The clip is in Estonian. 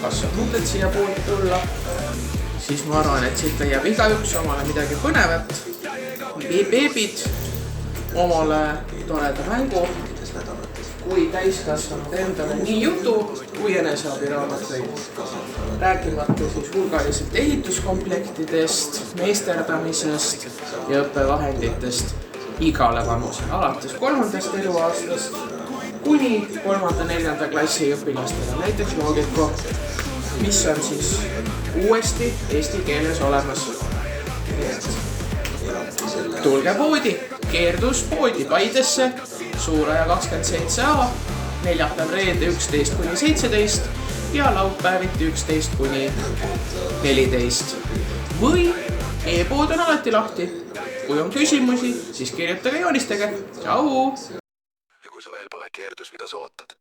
kas on mõtet siia poodi tulla, siis ma arvan, et siit leiab igaüks omale midagi põnevat. Beebid omale toreda mängu, kui täiskasvanud endale nii jutu kui eneseabiraamatuid. Rääkimata siis hulgaliselt ehituskomplektidest, meesterdamisest ja õppevahenditest igale vanusele, alates 3. eluaastast kuni 3.–4. klassi õpilastele, näiteks loogiko, mis on siis uuesti eesti keeles olemas. Tulge poodi, Keerdus poodi Paidesse, Suuraja 27a, neljapäev reede 11–17 ja laupäeviti 11–14. Või e-pood on alati lahti. Kui on küsimusi, siis kirjutage, joonistage. Tšau! Ja kui sa veel pole Keerdus, mida sa ootad?